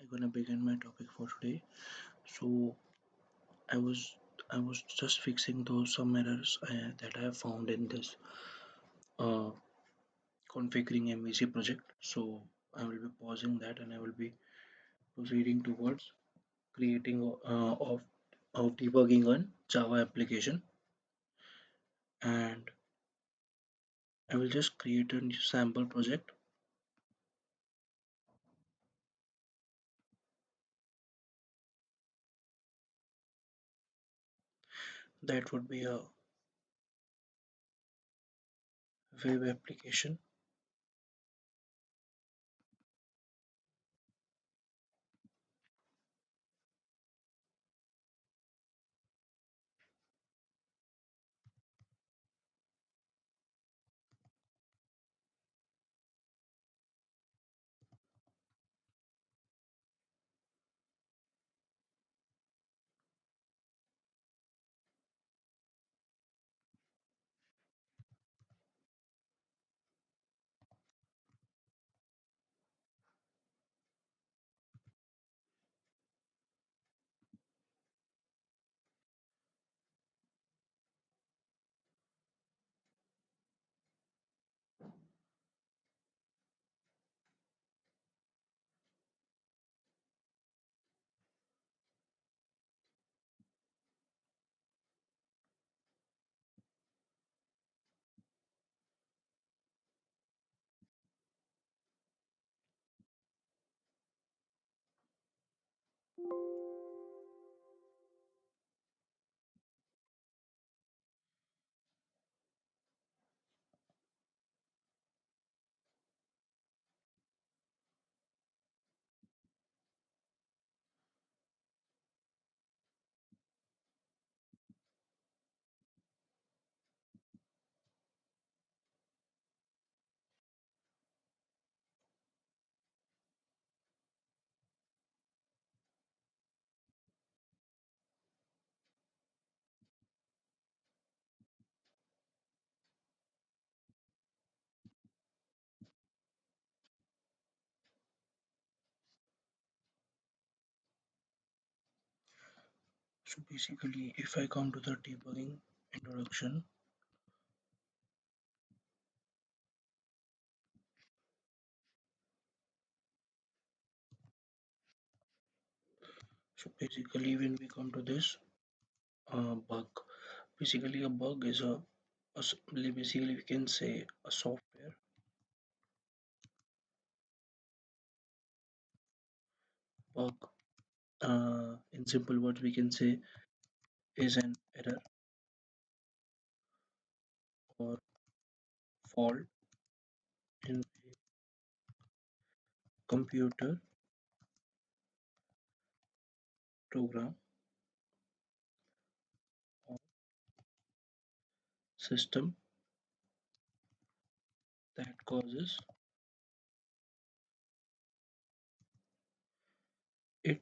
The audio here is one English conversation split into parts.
I'm gonna begin my topic for today. So I was I was just fixing those some errors that I have found in this uh, configuring MVC project. So I will be pausing that and I will be proceeding towards creating of debugging on Java application, and I will just create a new sample project that would be a web application. So basically, if I come to the debugging introduction, so basically when we come to this bug. Basically, a bug is basically we can say a software bug. In simple words, we can say is an error or fault in a computer program or system that causes it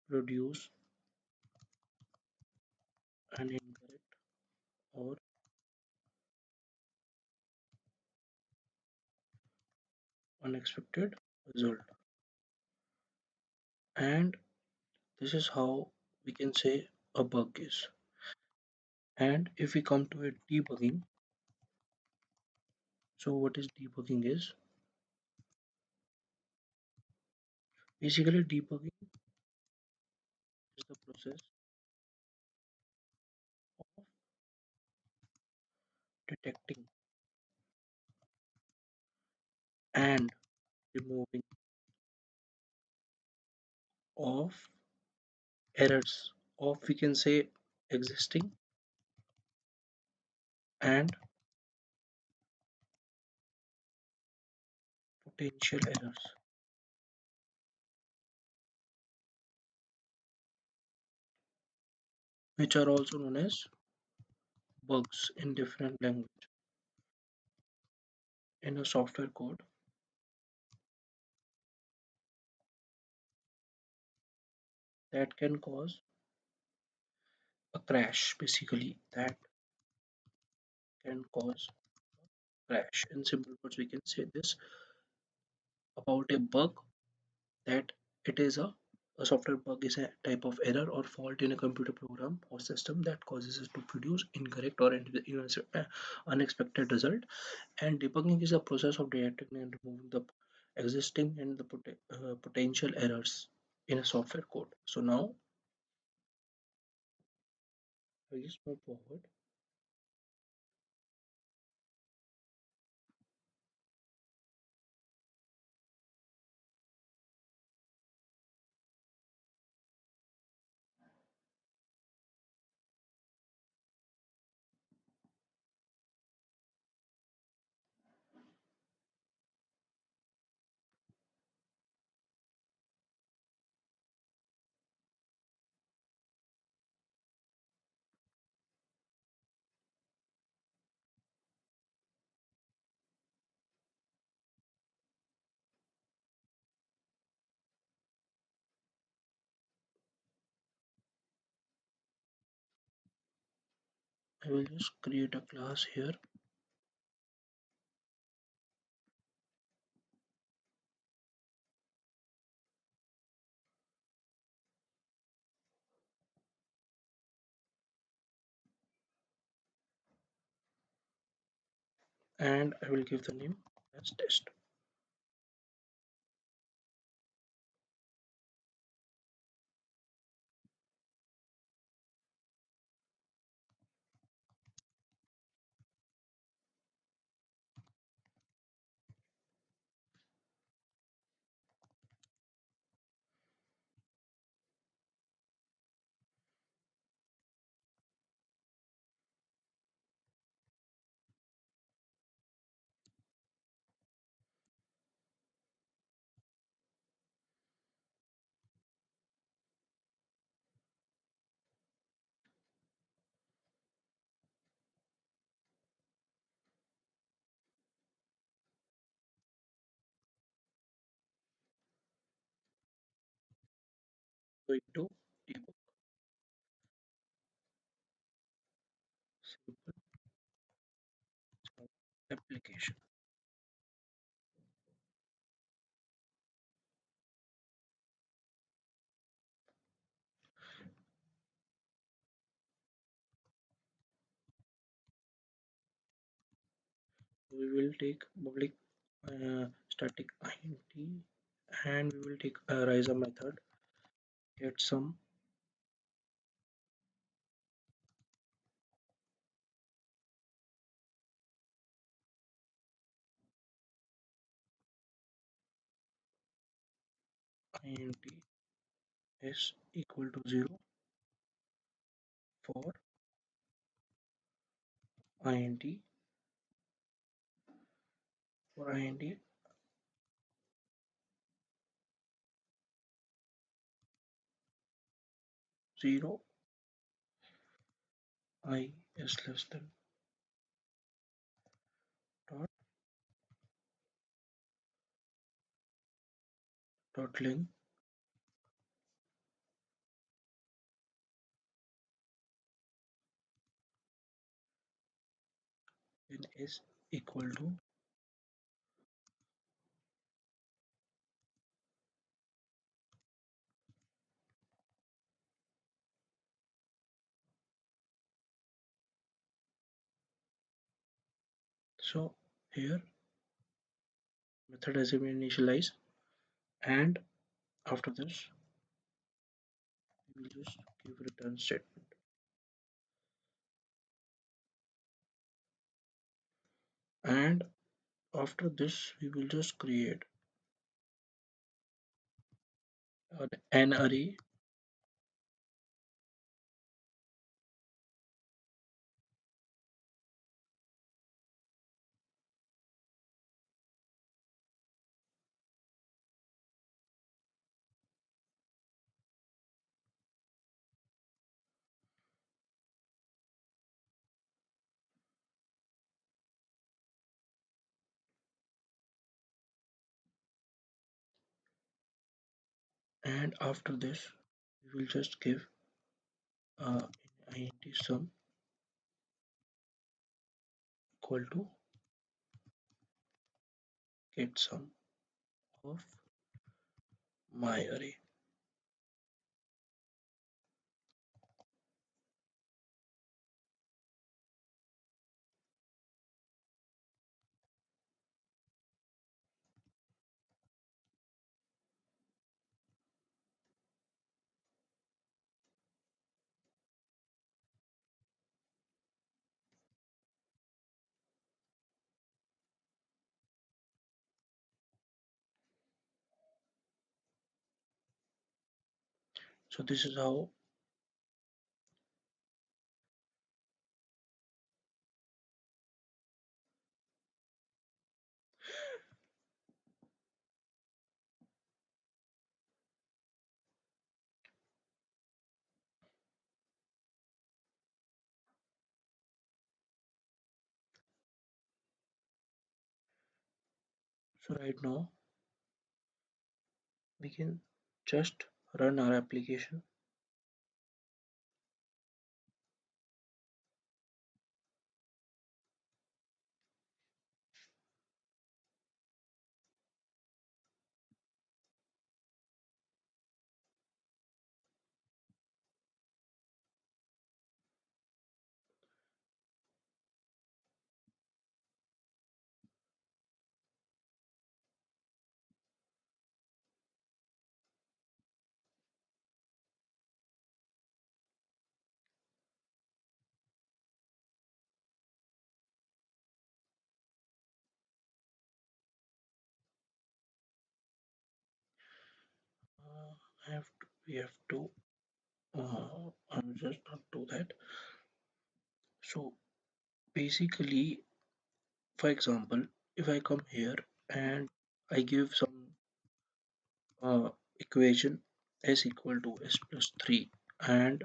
produce an incorrect or unexpected result. And this is how we can say a bug is. And if we come to it debugging, so what is debugging is basically debugging is the process of detecting and removing of errors of we can say existing and potential errors, which are also known as bugs in different language. In a software code that can cause a crash, basically that can cause crash. In simple words, we can say this about a bug, that it is a software bug is a type of error or fault in a computer program or system that causes us to produce incorrect or unexpected result. And debugging is a process of detecting and removing the existing and the potential errors in a software code. So now I'll just move forward I will just create a class here, and I will give the name as test. Going to debug simple application. We will take public static int, and we will take a rise method, get some int is equal to 0 for int int 0 I is less than dot length then is equal to. So here method has been initialized, and after this we will just give return statement, and after this we will just create an array, and after this we will just give uh, int sum equal to get sum of my array. So this is how. So right now we can just run our application. Uh, we have to I will just not do that. So basically, for example, if I come here and I give some uh, equation s equal to s plus 3, and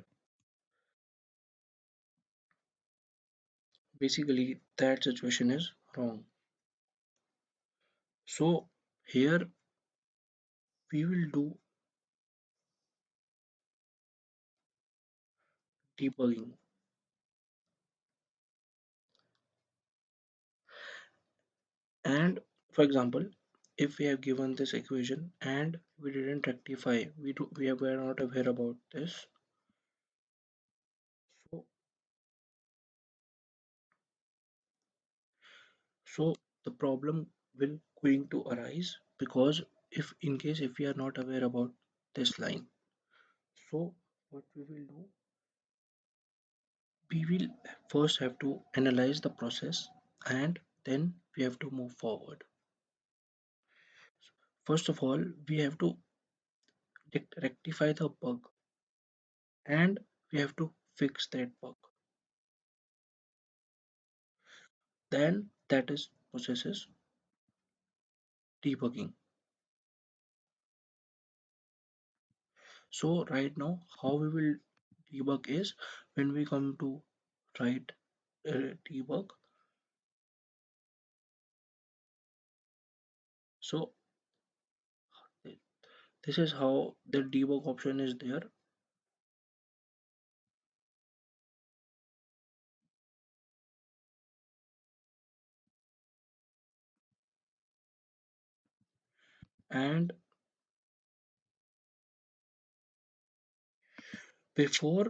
basically that situation is wrong. So here we will do debugging, and for example, if we have given this equation and we didn't rectify, we are not aware about this. So so the problem will going to arise, because if in case if we are not aware about this line, so what we will do, we will first have to analyze the process, and then we have to move forward. First of all, we have to rectify the bug, and we have to fix that bug. Then that is process is debugging. So right now how we will debug is, when we come to write debug, so this is how the debug option is there. And before,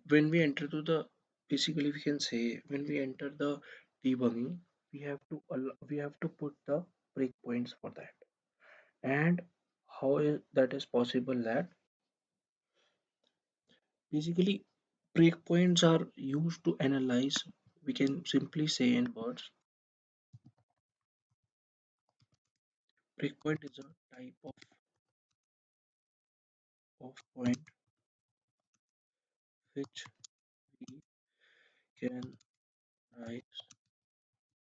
when we enter to the, basically we can say when we enter the debugging, we have to put the breakpoints for that. And how is that is possible, that basically breakpoints are used to analyze, we can simply say in words, breakpoint is a type of point which we can write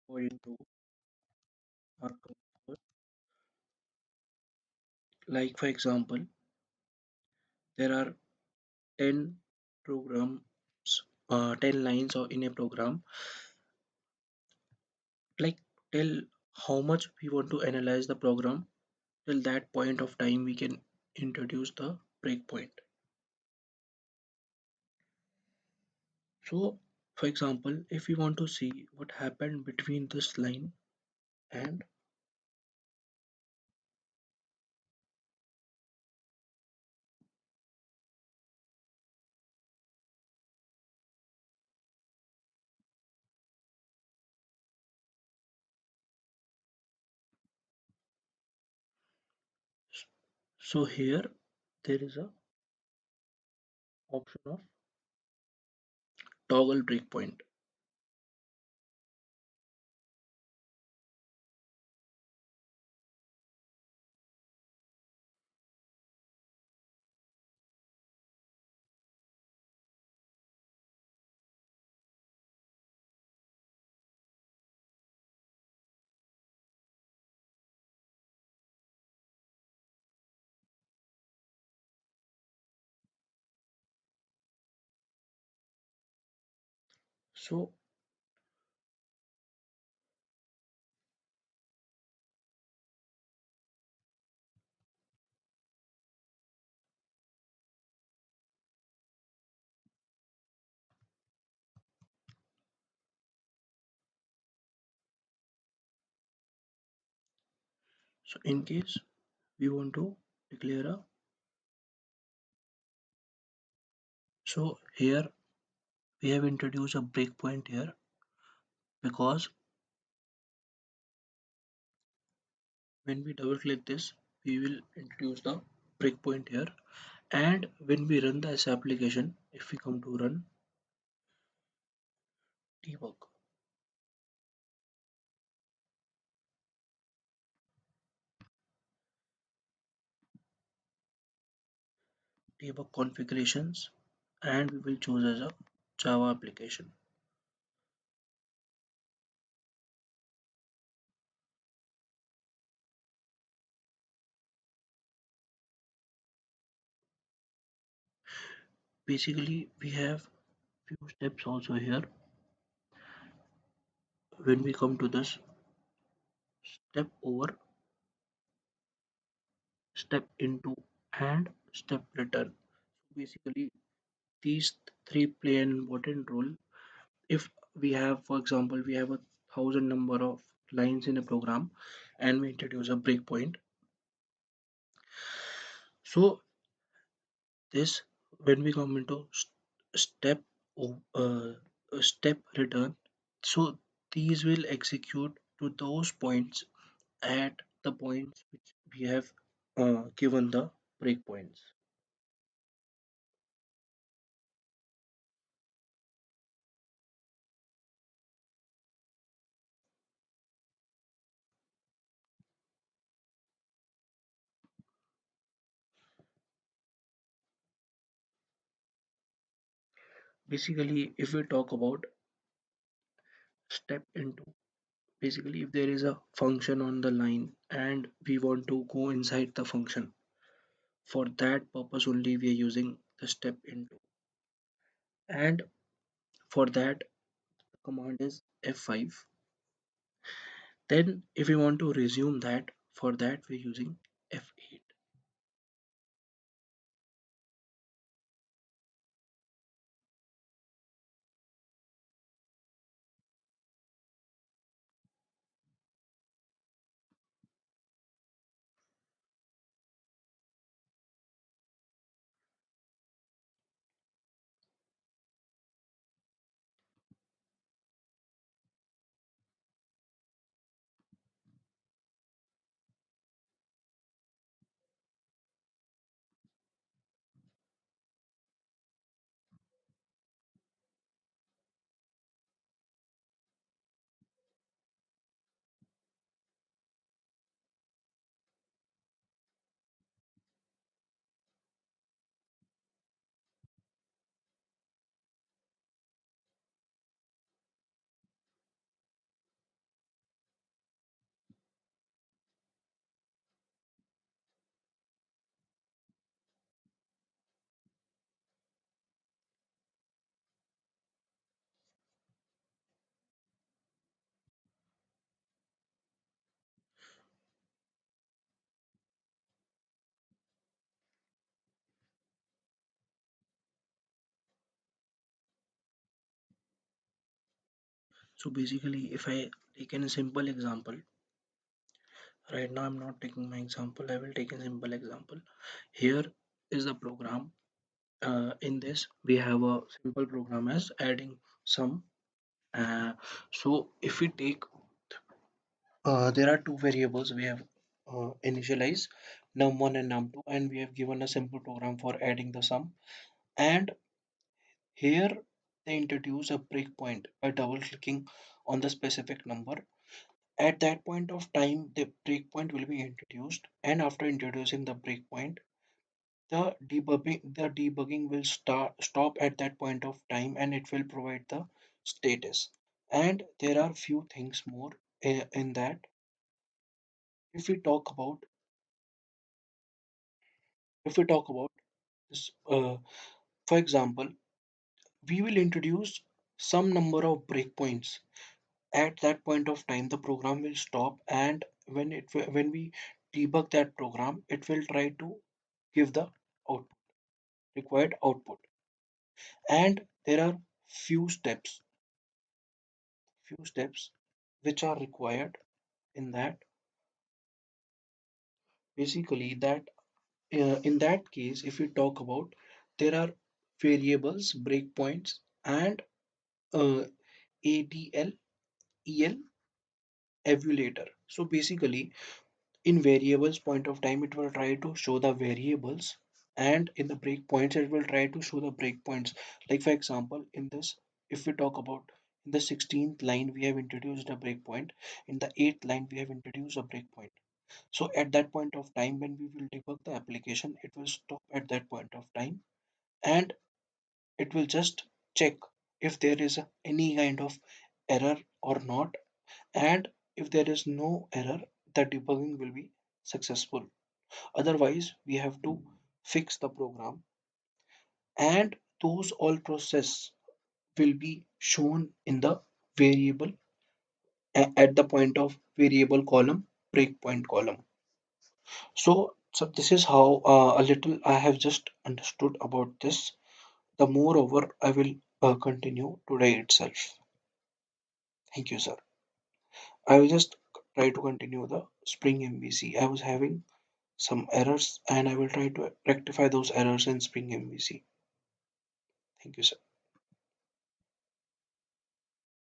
according to our comfort. Like for example, there are 10 programs, 10 lines or in a program, like tell how much we want to analyze the program. Till that point of time we can introduce the breakpoint. So for example, if we want to see what happened between this line and So here there is a option of toggle breakpoint. So in case we want to declare a, so here we have introduced a breakpoint here because when we double click this, we will introduce the breakpoint here. And when we run this application, if we come to run debug, debug configurations, and we will choose as a Java application. Basically, we have few steps also here. When we come to this step over, step into, and step return. Basically, these three play an important role. If we have, for example, we have a thousand number of lines in a program and we introduce a breakpoint. So this, when we come into step step return, so these will execute to those points at the points which we have given the breakpoints. Basically, if we talk about step into, basically if there is a function on the line and we want to go inside the function, for that purpose only we are using the step into. And for that the command is F5. Then if we want to resume that, for that we're using F8. So basically if I take a simple example, right now I'm not taking my example, I will take a simple example. Here is the program. In this we have a simple program as adding sum. So if we take there are two variables we have initialized. num1 and num2, and we have given a simple program for adding the sum. And here they introduce a breakpoint by double clicking on the specific number. At that point of time, the breakpoint will be introduced, and after introducing the breakpoint, the debugging will stop at that point of time, and it will provide the status. And there are few things more in that. If we talk about if we talk about this, for example, we will introduce some number of breakpoints. At that point of time, the program will stop, and when we debug that program, it will try to give the out, required output. And there are few steps, few steps which are required in that. Basically, that in that case, if we talk about, there are variables, breakpoints, and ADL, EL, evaluator. So basically, in variables point of time, it will try to show the variables, and in the breakpoints, it will try to show the breakpoints. Like for example, in this, if we talk about, in the 16th line, we have introduced a breakpoint. In the 8th line, we have introduced a breakpoint. So at that point of time, when we will debug the application, it will stop at that point of time, and it will just check if there is any kind of error or not. And if there is no error, the debugging will be successful. Otherwise, we have to fix the program, and those all process will be shown in the variable at the point of variable column, breakpoint column. So this is how a little I have just understood about this. The moreover, I will continue today itself. Thank you, sir. I will just try to continue the Spring MVC. I was having some errors, and I will try to rectify those errors in Spring MVC. Thank you, sir.